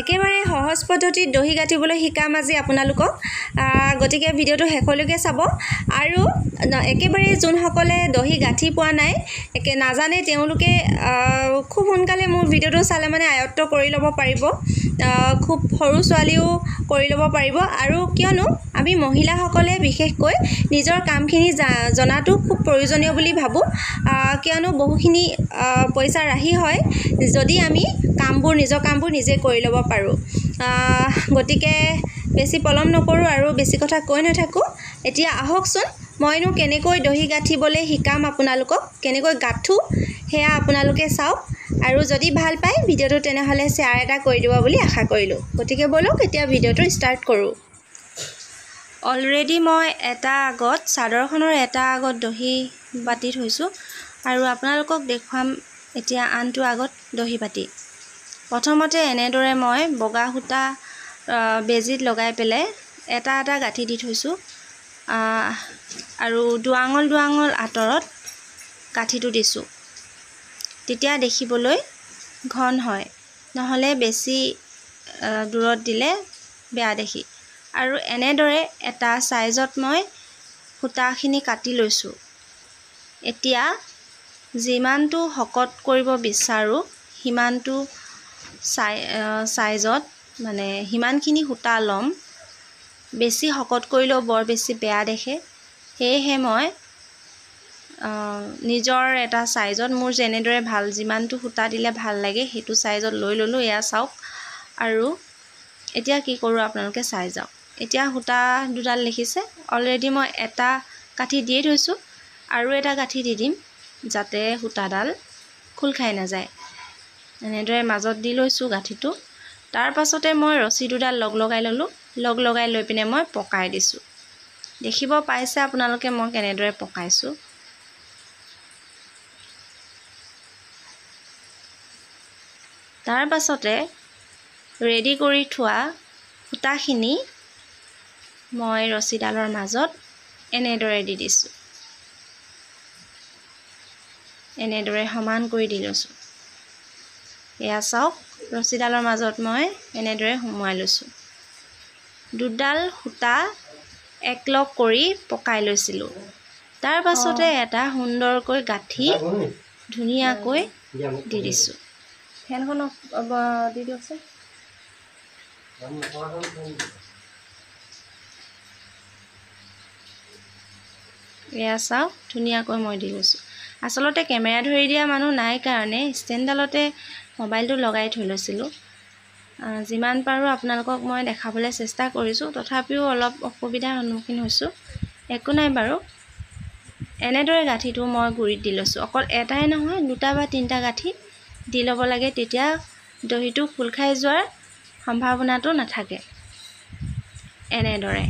একেবাৰে সহজ পদ্ধতিত দহি গাঁঠিবলৈ শিকাম আজি আপোনালোকক। গতিকে ভিডিঅ'টো শেষলৈকে চাব। আৰু একেবাৰে যোনসকলে দহি গাঁঠি পোৱা নাই, নাজানে, তেওঁলোকে খুব সোনকালে মোৰ ভিডিঅ'টো চালে মানে আয়ত্ত কৰি ল'ব পাৰিব। খুব সৰু ছোৱালীও কৰি ল'ব পাৰিব। আৰু কিয়নো আমি মহিলাসকলে বিশেষকৈ নিজৰ কামখিনি জনাটো খুব প্ৰয়োজনীয় বুলি ভাবোঁ। কিয়নো বহুখিনি পইচা ৰাহি হয় যদি আমি নিজৰ কামবোৰ নিজে কৰি ল'ব পাৰোঁ। গতিকে বেছি পলম নকৰোঁ আৰু বেছি কথা কৈ নাথাকোঁ। এতিয়া আহকচোন, মইনো কেনেকৈ দহি গাঁঠিবলৈ শিকাম আপোনালোকক, কেনেকৈ গাঁঠোঁ সেয়া আপোনালোকে চাওক। আৰু যদি ভাল পায় ভিডিঅ'টো তেনেহ'লে শ্বেয়াৰ এটা কৰি দিব বুলি আশা কৰিলোঁ। গতিকে ব'লক এতিয়া ভিডিঅ'টো ষ্টাৰ্ট কৰোঁ। অলৰেডি মই চাদৰখনৰ এটা আগত দহি বাতি থৈছোঁ আৰু আপোনালোকক দেখুৱাম এতিয়া আনটো আগত দহি বাতি। প্ৰথমতে এনেদৰে মই বগা সূতা বেজীত লগাই পেলাই এটা গাঁঠি দি থৈছোঁ আৰু দুআঙুল আঁতৰত গাঁঠিটো দিছোঁ। তেতিয়া দেখিবলৈ ঘন হয়, নহ'লে বেছি দূৰত দিলে বেয়া দেখি। আৰু এনেদৰে এটা চাইজত মই সূতাখিনি কাটি লৈছোঁ। এতিয়া যিমানটো শকত কৰিব বিচাৰোঁ সিমানটো চাইজত মানে সিমানখিনি সূতা ল'ম। বেছি শকত কৰিলেও বৰ বেছি বেয়া দেখে। সেয়েহে মই নিজৰ এটা চাইজত মোৰ যেনেদৰে যিমানটো সূতা দিলে ভাল লাগে সেইটো চাইজত লৈ ল'লোঁ। এয়া চাওক। আৰু এতিয়া কি কৰোঁ আপোনালোকে চাই যাওক। এতিয়া সূতা দুডাল দেখিছে, অলৰেডি মই এটা গাঁঠি দিয়ে থৈছোঁ আৰু এটা গাঁঠি দি দিম যাতে সূতাডাল খোল খাই নাযায়। এনেদৰে মাজত দি লৈছোঁ গাঁঠিটো। তাৰ পাছতে মই ৰছী দুডাল লগাই ল'লোঁ। লগাই লৈ পিনে মই পকাই দিছোঁ। দেখিব পাইছে আপোনালোকে মই কেনেদৰে পকাইছোঁ। তাৰ পাছতে ৰেডি কৰি থোৱা সূতাখিনি মই ৰছীডালৰ মাজত এনেদৰে দি দিছোঁ। এনেদৰে সমান কৰি দি লৈছোঁ। এয়া চাওক, ৰছীডালৰ মাজত মই এনেদৰে সুমুৱাই লৈছোঁ। দুডাল সূতা একলগ কৰি পকাই লৈছিলোঁ। তাৰ পাছতে এটা সুন্দৰকৈ গাঁঠি ধুনীয়াকৈ দি দিছোঁ। ফেনখন দি দিয়কচোন। এয়া চাওক, ধুনীয়াকৈ মই দি লৈছোঁ। আচলতে কেমেৰা ধৰি দিয়া মানুহ নাই কাৰণে ষ্টেণ্ডডালতে মোবাইলটো লগাই থৈ লৈছিলোঁ। যিমান পাৰোঁ আপোনালোকক মই দেখাবলৈ চেষ্টা কৰিছোঁ, তথাপিও অলপ অসুবিধাৰ সন্মুখীন হৈছোঁ। একো নাই বাৰু। এনেদৰে গাঁঠিটো মই গুৰিত দি লৈছোঁ। অকল এটাই নহয়, 2টা বা 3টা গাঁঠি দি ল'ব লাগে। তেতিয়া দহিটো খোল খাই যোৱাৰ সম্ভাৱনাটো নাথাকে। এনেদৰে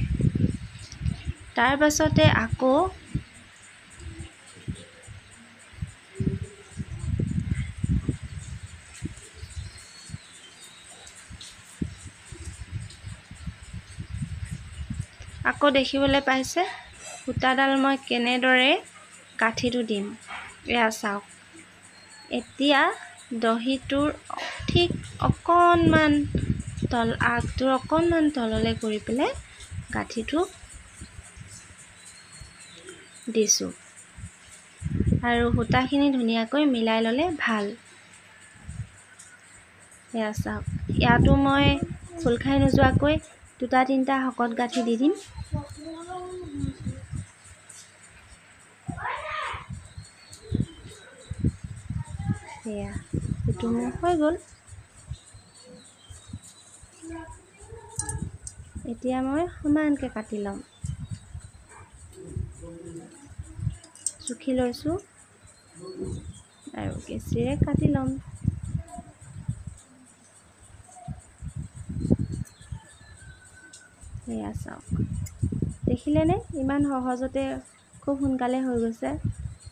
তাৰ পাছতে আকৌ দেখিবলৈ পাইছে সূতাডাল মই কেনেদৰে গাঁঠিটো দিম। এয়া চাওক। এতিয়া দহিটোৰ ঠিক অকণমান আগটোৰ অকণমান তললৈ কৰি পেলাই গাঁঠিটো দিছোঁ আৰু সূতাখিনি ধুনীয়াকৈ মিলাই ল'লে ভাল। এয়া চাওক, ইয়াতো মই খোল খাই নোযোৱাকৈ 2টা 3টা শকত গাঁঠি দি দিম। এয়া, এইটো মোৰ হৈ গ'ল। এতিয়া মই সমানকৈ কাটি ল'ম। জুখি লৈছোঁ আৰু কেঁচিৰে কাটি ল'ম। এয়া চাওক, দেখিলেনে ইমান সহজতে খুব সোনকালে হৈ গৈছে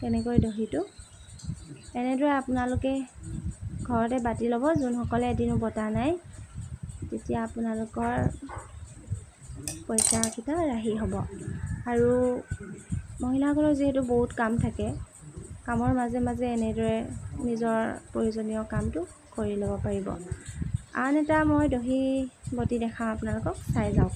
কেনেকৈ দহিটো। এনেদৰে আপোনালোকে ঘৰতে বাতি ল'ব, যোনসকলে এদিনো বটা নাই। তেতিয়া আপোনালোকৰ পইচাকেইটা ৰাহি হ'ব। আৰু মহিলাসকলৰ যিহেতু বহুত কাম থাকে, কামৰ মাজে মাজে এনেদৰে নিজৰ প্ৰয়োজনীয় কামটো কৰি ল'ব পাৰিব। আন এটা মই দহি বটি দেখাওঁ আপোনালোকক, চাই যাওক।